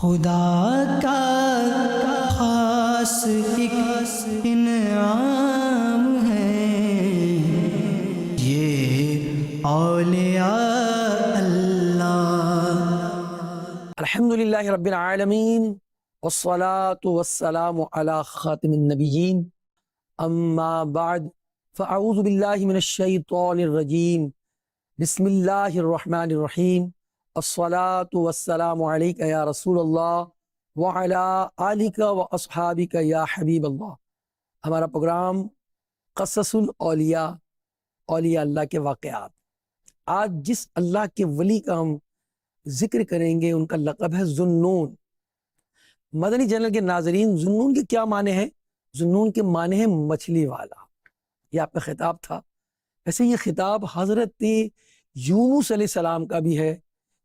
خدا کا خاص ایک انعام ہے یہ اولیاء اللہ۔ الحمدللہ رب العالمین والصلاة والسلام علی خاتم النبیین، اما بعد فاعوذ باللہ من الشیطان الرجیم، بسم اللہ الرحمن الرحیم، الصلاة والسلام علیک یا رسول اللہ وعلی آلک و اصحابک یا حبیب اللہ۔ ہمارا پروگرام قصص الاولیاء، اولیاء اللہ کے واقعات۔ آج جس اللہ کے ولی کا ہم ذکر کریں گے ان کا لقب ہے ذوالنون۔ مدنی چینل کے ناظرین، ذوالنون کے کیا معنی ہیں؟ ذوالنون کے معنی ہے مچھلی والا، یہ آپ کا خطاب تھا۔ ویسے یہ خطاب حضرت یونس علیہ السلام کا بھی ہے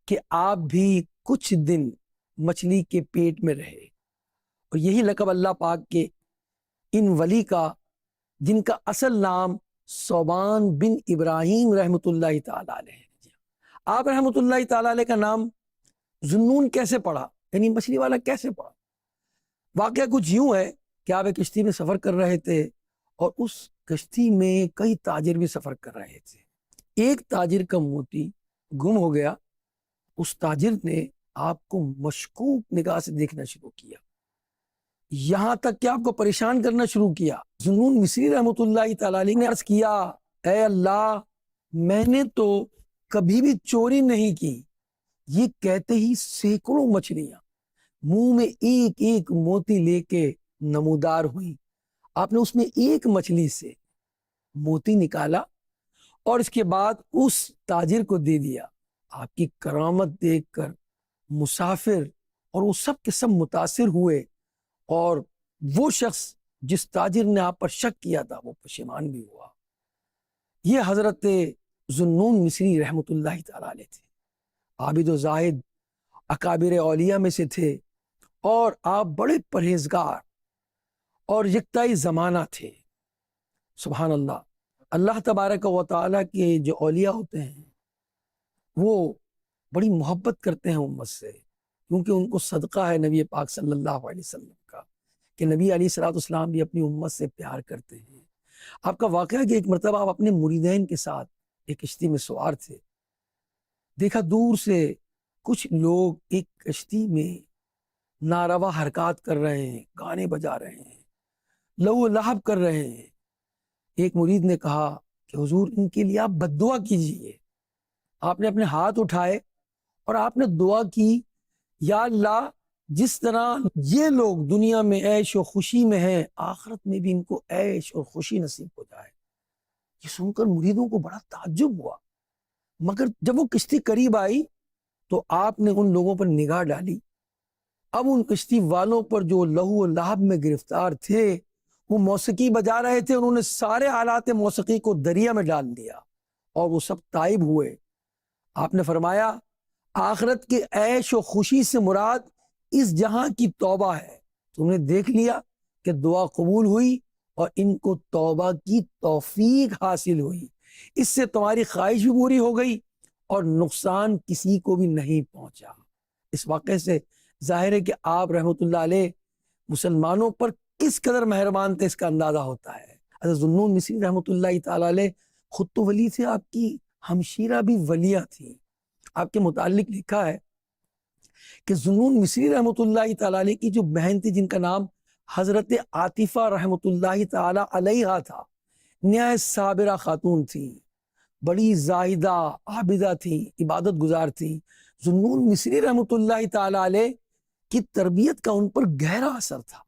کہ آپ بھی کچھ دن مچھلی کے پیٹ میں رہے، اور یہی لقب اللہ پاک کے ان ولی کا، جن کا اصل نام ثوبان بن ابراہیم رحمۃ اللہ تعالی علیہ ہے۔ آپ رحمۃ اللہ تعالی علیہ کا نام ذوالنون کیسے پڑا، یعنی مچھلی والا کیسے پڑا؟ واقعہ کچھ یوں ہے کہ آپ ایک کشتی میں سفر کر رہے تھے، اور اس کشتی میں کئی تاجر بھی سفر کر رہے تھے۔ ایک تاجر کا موتی گم ہو گیا۔ اس تاجر نے آپ کو مشکوک نگاہ سے دیکھنا شروع کیا، یہاں تک کہ آپ کو پریشان کرنا شروع کیا۔ ذوالنون مصری رحمۃ اللہ تعالی علیہ نے عرض کیا، اے اللہ، میں نے تو کبھی بھی چوری نہیں کی۔ یہ کہتے ہی سینکڑوں مچھلیاں منہ میں ایک ایک موتی لے کے نمودار ہوئیں۔ آپ نے اس میں ایک مچھلی سے موتی نکالا اور اس کے بعد اس تاجر کو دے دیا۔ آپ کی کرامت دیکھ کر مسافر اور وہ سب کے سب متاثر ہوئے، اور وہ شخص جس تاجر نے آپ پر شک کیا تھا وہ پشیمان بھی ہوا۔ یہ حضرت ذوالنون مصری رحمۃ اللہ تعالی علیہ تھے، عابد و زاہد اکابر اولیاء میں سے تھے، اور آپ بڑے پرہیزگار اور یکتائی زمانہ تھے۔ سبحان اللہ۔ اللہ تبارک و تعالیٰ کے جو اولیاء ہوتے ہیں وہ بڑی محبت کرتے ہیں امت سے، کیونکہ ان کو صدقہ ہے نبی پاک صلی اللہ علیہ وسلم کا کہ نبی علیہ الصلوۃ والسلام بھی اپنی امت سے پیار کرتے ہیں۔ آپ کا واقعہ کہ ایک مرتبہ آپ اپنے مریدین کے ساتھ ایک کشتی میں سوار تھے، دیکھا دور سے کچھ لوگ ایک کشتی میں ناروا حرکات کر رہے ہیں، گانے بجا رہے ہیں، لہو و لہب کر رہے ہیں۔ ایک مرید نے کہا کہ حضور ان کے لیے آپ بد دعا کیجئے۔ آپ نے اپنے ہاتھ اٹھائے اور آپ نے دعا کی، یا اللہ، جس طرح یہ لوگ دنیا میں عیش و خوشی میں ہیں، آخرت میں بھی ان کو عیش اور خوشی نصیب ہو جائے۔ یہ سن کر مریدوں کو بڑا تعجب ہوا، مگر جب وہ کشتی قریب آئی تو آپ نے ان لوگوں پر نگاہ ڈالی۔ اب ان کشتی والوں پر جو لہو و لہب میں گرفتار تھے وہ موسیقی بجا رہے تھے، انہوں نے سارے آلات موسیقی کو دریا میں ڈال دیا اور وہ سب تائب ہوئے۔ آپ نے فرمایا، آخرت کے عیش و خوشی سے مراد اس جہاں کی توبہ ہے۔ تم نے دیکھ لیا کہ دعا قبول ہوئی اور ان کو توبہ کی توفیق حاصل ہوئی، اس سے تمہاری خواہش بھی پوری ہو گئی اور نقصان کسی کو بھی نہیں پہنچا۔ اس واقعے سے ظاہر ہے کہ آپ رحمۃ اللہ علیہ مسلمانوں پر کس قدر مہربان تھے، اس کا اندازہ ہوتا ہے۔ حضرت ذوالنون مصری رحمۃ اللہ تعالی علیہ خود تو ولی تھے، آپ کی ہمشیرہ بھی ولیہ تھی۔ آپ کے متعلق لکھا ہے کہ ذوالنون مصری رحمۃ اللہ تعالی علیہ کی جو بہن تھی، جن کا نام حضرت عاطفہ رحمۃ اللہ تعالی علیہ تھا، نہایت صابرہ خاتون تھی، بڑی زاہدہ عابدہ تھی، عبادت گزار تھی۔ ذوالنون مصری رحمۃ اللہ تعالی علیہ کی تربیت کا ان پر گہرا اثر تھا۔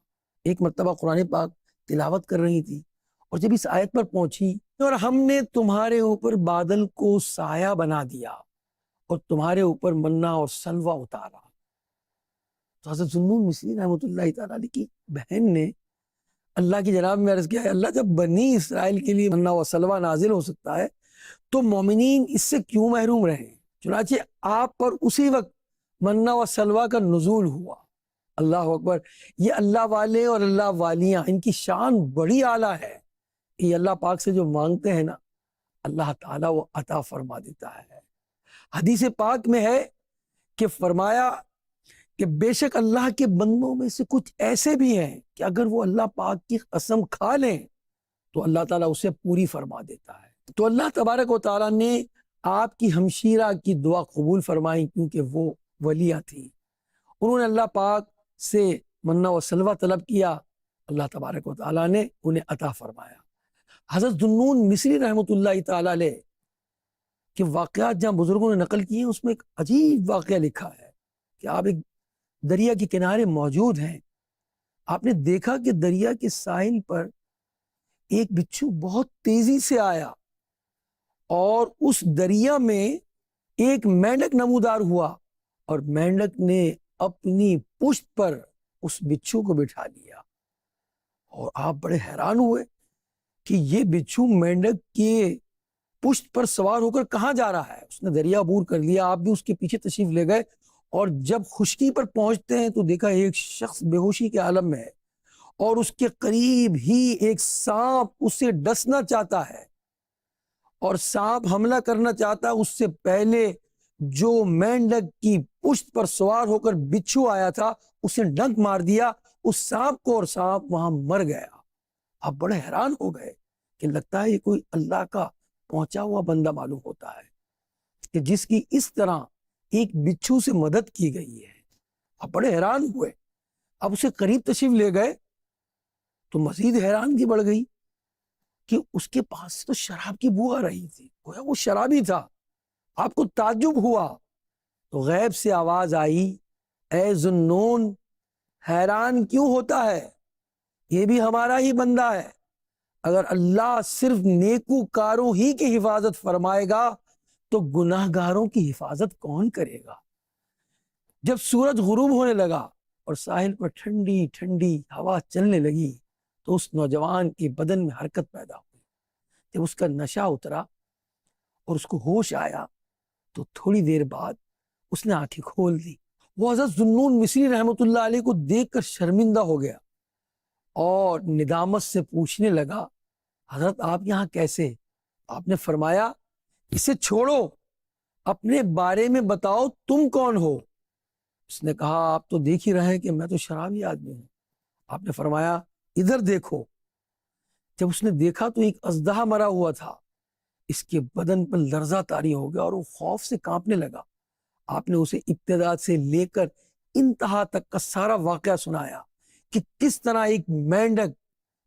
ایک مرتبہ قرآن پاک تلاوت کر رہی تھی، اور جب اس آیت پر پہنچی، اور ہم نے تمہارے اوپر بادل کو سایہ بنا دیا اور تمہارے اوپر منا اور سلوہ اتارا، تو حضرت ذوالنون مصری رحمۃ اللہ تعالی علیہ کی بہن نے اللہ کی جناب میں عرض کیا ہے، اللہ، جب بنی اسرائیل کے لیے منا و سلوہ نازل ہو سکتا ہے تو مومنین اس سے کیوں محروم رہیں؟ چنانچہ آپ پر اسی وقت منا و سلوہ کا نزول ہوا۔ اللہ اکبر۔ یہ اللہ والے اور اللہ والیاں، ان کی شان بڑی اعلیٰ ہے۔ یہ اللہ پاک سے جو مانگتے ہیں نا، اللہ تعالیٰ وہ عطا فرما دیتا ہے۔ حدیث پاک میں ہے کہ فرمایا کہ بے شک اللہ کے بندوں میں سے کچھ ایسے بھی ہیں کہ اگر وہ اللہ پاک کی قسم کھا لیں تو اللہ تعالیٰ اسے پوری فرما دیتا ہے۔ تو اللہ تبارک و تعالیٰ نے آپ کی ہمشیرہ کی دعا قبول فرمائی، کیونکہ وہ ولیہ تھی، انہوں نے اللہ پاک سے منہ و سلوہ طلب کیا، اللہ تبارک و تعالیٰ نے انہیں عطا فرمایا۔ حضرت ذوالنون مصری رحمۃ اللہ تعالیٰ علیہ کہ واقعات جہاں بزرگوں نے نقل کیے ہیں، اس میں ایک عجیب واقعہ لکھا ہے کہ آپ ایک دریا کے کنارے موجود ہیں، آپ نے دیکھا کہ دریا کے ساحل پر ایک بچھو بہت تیزی سے آیا اور اس دریا میں ایک مینڈک نمودار ہوا، اور مینڈک نے اپنی پشت پر اس بچھو کو بٹھا لیا، اور آپ بڑے حیران ہوئے کہ یہ بچھو مینڈک کے پشت پر سوار ہو کر کہاں جا رہا ہے۔ اس نے دریا عبور کر لیا، آپ بھی اس کے پیچھے تشریف لے گئے، اور جب خشکی پر پہنچتے ہیں تو دیکھا ایک شخص بے ہوشی کے عالم میں ہے، اور اس کے قریب ہی ایک سانپ اسے ڈسنا چاہتا ہے، اور سانپ حملہ کرنا چاہتا ہے، اس سے پہلے جو مینڈک کی پشت پر سوار ہو کر بچھو آیا تھا اسے ڈنک مار دیا اس سانپ کو، اور سانپ وہاں مر گیا۔ آپ بڑے حیران ہو گئے کہ لگتا ہے یہ کوئی اللہ کا پہنچا ہوا بندہ معلوم ہوتا ہے کہ جس کی اس طرح ایک بچھو سے مدد کی گئی ہے۔ آپ بڑے حیران ہوئے، اب اسے قریب تشریف لے گئے تو مزید حیرانگی بڑھ گئی کہ اس کے پاس تو شراب کی بو آ رہی تھی، گویا وہ شرابی تھا۔ آپ کو تعجب ہوا تو غیب سے آواز آئی، اے ذوالنون حیران کیوں ہوتا ہے، یہ بھی ہمارا ہی بندہ ہے، اگر اللہ صرف نیکوکاروں ہی کی حفاظت فرمائے گا تو گناہ گاروں کی حفاظت کون کرے گا۔ جب سورج غروب ہونے لگا اور ساحل پر ٹھنڈی ٹھنڈی ہوا چلنے لگی تو اس نوجوان کے بدن میں حرکت پیدا ہوئی۔ جب اس کا نشہ اترا اور اس کو ہوش آیا تو تھوڑی دیر بعد اس نے آنکھیں کھول دی۔ وہ حضرت ذوالنون مصری رحمۃ اللہ علیہ کو دیکھ کر شرمندہ ہو گیا اور ندامت سے پوچھنے لگا، حضرت آپ یہاں کیسے؟ آپ نے فرمایا، اسے چھوڑو، اپنے بارے میں بتاؤ تم کون ہو؟ اس نے کہا، آپ تو دیکھ ہی رہے ہیں کہ میں تو شرابی آدمی ہوں۔ آپ نے فرمایا، ادھر دیکھو۔ جب اس نے دیکھا تو ایک اژدہا مرا ہوا تھا، اس کے بدن پر لرزہ طاری ہو گیا اور وہ خوف سے کانپنے لگا۔ آپ نے اسے ابتدا سے لے کر انتہا تک کا سارا واقعہ سنایا کہ کس طرح ایک مینڈک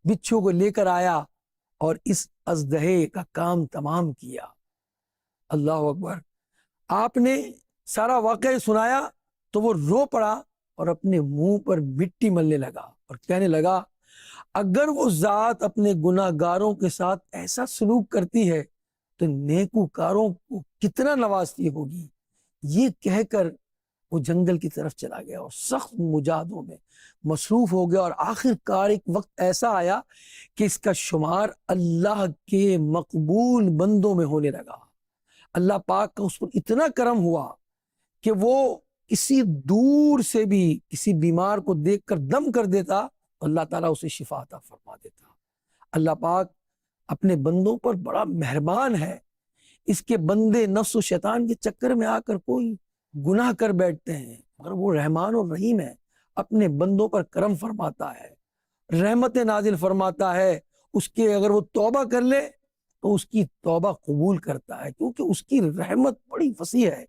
بچھو کو لے کر آیا اور اس اژدہے کا کام تمام کیا۔ اللہ اکبر۔ آپ نے سارا واقعہ سنایا تو وہ رو پڑا اور اپنے منہ پر مٹی ملنے لگا اور کہنے لگا، اگر وہ ذات اپنے گناہ گاروں کے ساتھ ایسا سلوک کرتی ہے تو نیکوکاروں کو کتنا نوازتی ہوگی۔ یہ کہہ کر وہ جنگل کی طرف چلا گیا اور سخت مجاہدوں میں مصروف ہو گیا، اور آخر کار ایک وقت ایسا آیا کہ اس کا شمار اللہ کے مقبول بندوں میں ہونے لگا۔ اللہ پاک کا اس پر اتنا کرم ہوا کہ وہ کسی دور سے بھی کسی بیمار کو دیکھ کر دم کر دیتا، اللہ تعالیٰ اسے شفا عطا فرما دیتا۔ اللہ پاک اپنے بندوں پر بڑا مہربان ہے، اس کے بندے نفس و شیطان کے چکر میں آ کر کوئی گناہ کر بیٹھتے ہیں، مگر وہ رحمان اور رحیم ہے، اپنے بندوں پر کرم فرماتا ہے، رحمت نازل فرماتا ہے، اس کے اگر وہ توبہ کر لے تو اس کی توبہ قبول کرتا ہے، کیونکہ اس کی رحمت بڑی وسیع ہے۔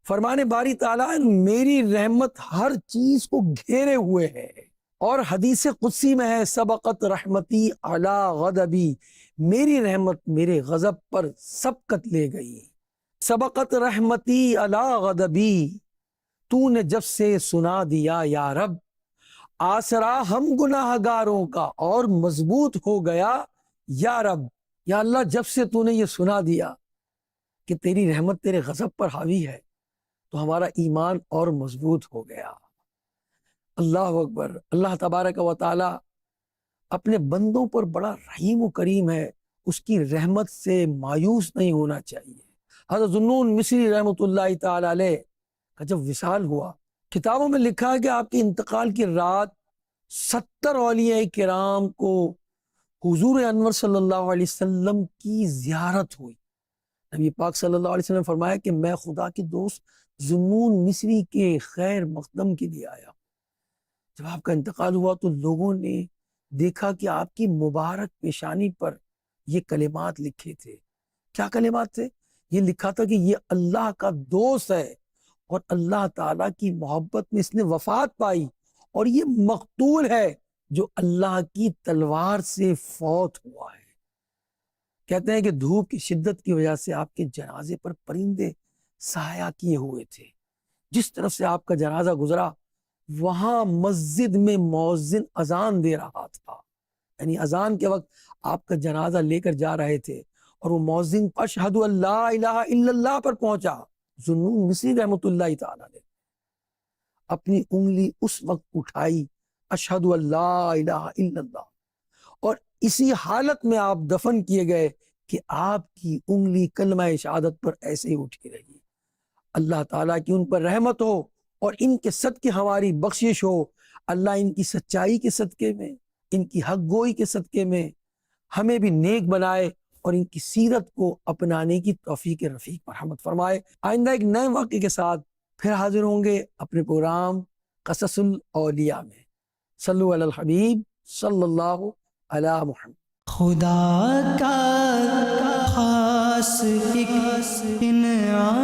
فرمانے باری تعالیٰ، میری رحمت ہر چیز کو گھیرے ہوئے ہے، اور حدیث قدسی میں ہے، سبقت رحمتی علی غضبی، میری رحمت میرے غضب پر سبقت لے گئی۔ سبقت رحمتی علی غضبی، تو نے جب سے سنا دیا یا رب، آسرا ہم گناہ گاروں کا اور مضبوط ہو گیا یا رب۔ یا اللہ، جب سے تو نے یہ سنا دیا کہ تیری رحمت تیرے غضب پر حاوی ہے تو ہمارا ایمان اور مضبوط ہو گیا۔ اللہ اکبر۔ اللہ تبارک و تعالی اپنے بندوں پر بڑا رحیم و کریم ہے، اس کی رحمت سے مایوس نہیں ہونا چاہیے۔ حضرت ذوالنون مصری رحمۃ اللہ تعالی علیہ کا جب وصال ہوا، کتابوں میں لکھا ہے کہ آپ کے انتقال کی رات 70 اولیاء کرام کو حضور انور صلی اللہ علیہ وسلم کی زیارت ہوئی۔ نبی پاک صلی اللہ علیہ وسلم نے فرمایا کہ میں خدا کے دوست ذنون مصری کے خیر مقدم کے لیے آیا. جب آپ کا انتقال ہوا تو لوگوں نے دیکھا کہ آپ کی مبارک پیشانی پر یہ کلمات لکھے تھے. کیا کلمات تھے؟ یہ لکھا تھا کہ یہ اللہ کا دوست ہے اور اللہ تعالیٰ کی محبت میں اس نے وفات پائی، اور یہ مقتول ہے جو اللہ کی تلوار سے فوت ہوا ہے. کہتے ہیں کہ دھوپ کی شدت کی وجہ سے آپ کے جنازے پر پرندے سایہ کیے ہوئے تھے. جس طرف سے آپ کا جنازہ گزرا وہاں مسجد میں مؤذن اذان دے رہا تھا، یعنی اذان کے وقت آپ کا جنازہ لے کر جا رہے تھے، اور وہ مؤذن اشہد ان لا الہ الا اللہ پر پہنچا. ذنون مصری رحمۃ اللہ تعالی نے اپنی انگلی اس وقت اٹھائی، اشہد ان لا الہ الا اللہ، اور اسی حالت میں آپ دفن کیے گئے کہ آپ کی انگلی کلمہ شہادت پر ایسے ہی اٹھی رہی. اللہ تعالیٰ کی ان پر رحمت ہو اور ان کے صدقے ہماری بخشش ہو. اللہ ان کی سچائی کے صدقے میں، ان کی حق گوئی کے صدقے میں ہمیں بھی نیک بنائے اور ان کی سیرت کو اپنانے کی توفیق رفیق مرحمت فرمائے. آئندہ ایک نئے واقعے کے ساتھ پھر حاضر ہوں گے اپنے پروگرام قصص الاولیاء میں. صلو علی الحبیب صلی اللہ علی محمد. خدا کا خاص ایک انعام